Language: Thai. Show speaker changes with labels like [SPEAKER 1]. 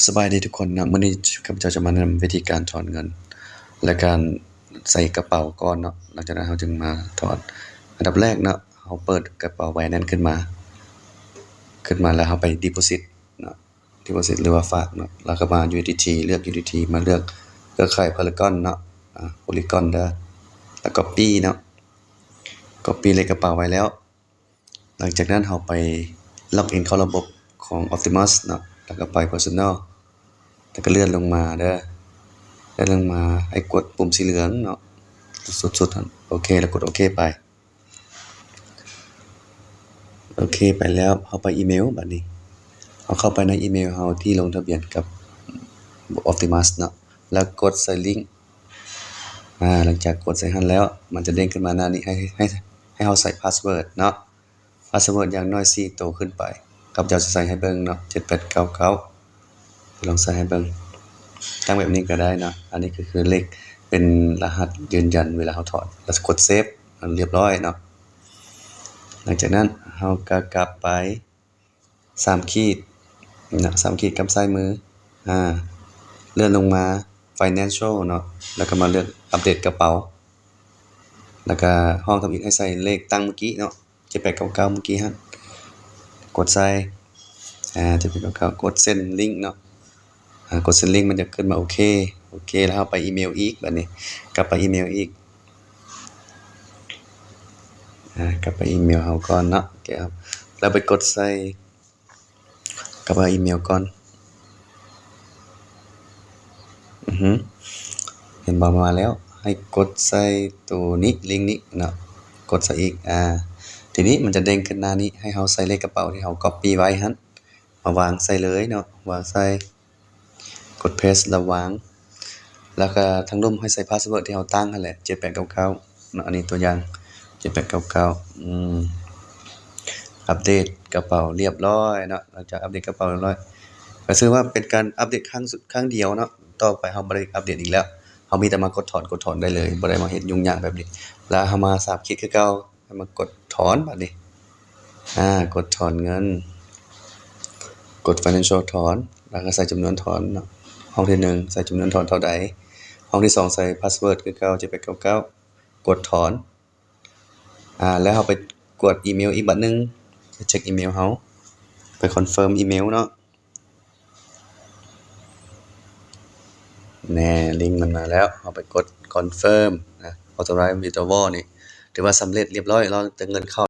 [SPEAKER 1] สบายดีทุกคนนะมื้อนี้ข้าพเจ้าจะมานำวิธีการถอนเงินและการใส่กระเป๋าก่อนเนาะหลังจากนั้นเราจึงมาถอนอันดับแรกเนาะเราเปิดกระเป๋าใบนั้นขึ้นมาแล้วเราไป deposit เนาะ deposit หรือว่าฝากเนาะแล้วก็มา USDT เลือก USDT มาเลือกเครือข่าย Polygon เนาะPolygon เด้อแล้ว copy เนาะ copy เลขกระเป๋าไว้แล้วหลังจากนั้นเราไปล็อกอินเข้าระบบของ Optimus เนาะแล้วก็ไป Personal แล้วก็เลื่อนลงมาเด้อเลื่อนลงมาให้กดปุ่มสีเหลืองเนาะสุดๆโอเคแล้วกดโอเคไปโอเคไปแล้วเราไปอีเมลบัดนี้เราเข้าไปในอีเมลเราที่ลงทะเบียนกับ Optimus เนาะแล้วกดใส่ลิงก์หลังจากกดใส่หั่นแล้วมันจะเด้งขึ้นมาหน้านี้ให้เราใส่พาสเวิร์ดเนาะพาสเวิร์ดอย่างน้อย4ตัวขึ้นไปข้าพเจ้าจะใส่ให้เบิ่งเนาะ7899ลองใส่ให้เบิ่งตั้งแบบนี้ก็ได้เนาะอันนี้ก็คือเลขเป็นรหัสยืนยันเวลาเราถอนแล้วกดเซฟเรียบร้อยเนาะหลังจากนั้นเราก็กลับไป3ขีดนะ3ขีดกับซ้ายมือเลื่อนลงมา Financial เนาะแล้วก็มาเลือกอัปเดตกระเป๋าแล้วก็ห้องทำอีกให้ใส่เลขตั้งเมื่อกี้เนาะ7899เมื่อกี้ฮะกดใส่7899กดเซ็นลิงก์เนาะกดเซ็นลิงก์มันจะขึ้นมาโอเคแล้วเราไปอีเมลอีกบัดนี้กลับไปอีเมลอีกกลับไปอีเมลเราก่อนเนาะโอเคครับแล้วไปกดใส่กลับไปอีเมลก่อนเห็นบ่มาแล้วให้กดใส่ตัวนี้ลิงก์นี้เนาะกดใส่อีกทีนี้มันจะเด้งขึ้นหน้านี้ให้เราใส่เลขกระเป๋าที่เรา copy ไว้หั่นมาวางใส่เลยเนาะวางใส่กด paste แล้ววางแล้วก็ทั้งรุ่มให้ใส่พาสเวิร์ดที่เราตั้งนั่นแหละ7899เนาะอันนี้ตัวอย่าง7899อัปเดตกระเป๋าเรียบร้อยเนาะหลังจากอัปเดตกระเป๋าเรียบร้อยก็ถือว่าเป็นการอัปเดตครั้งเดียวเนาะต่อไปเราบ่ได้อัปเดตอีกแล้วเรามีแต่มากดถอนได้เลยบ่ได้มาเฮ็ดยุ่งยากแบบนี้แล้วเรามา3คลิกคือเก่าให้มากดถอนบัดนี้กดถอนเงินกด Financial ถอนแล้วก็ใส่จำนวนถอนเนาะห้องที่1ใส่จำนวนถอนเท่าใดห้องที่2ใส่พาสเวิร์ดคือเก่า7899กดถอนแล้วเราไปกดอีเมลอีกบัดนึงไปเช็คอีเมลเราไปคอนเฟิร์มอีเมลเนาะแน่ลิงก์มันมาแล้วเราไปกดคอนเฟิร์มauthorize withdrawal นี่ถือว่าสำเร็จเรียบร้อยรอแต่เงินเข้า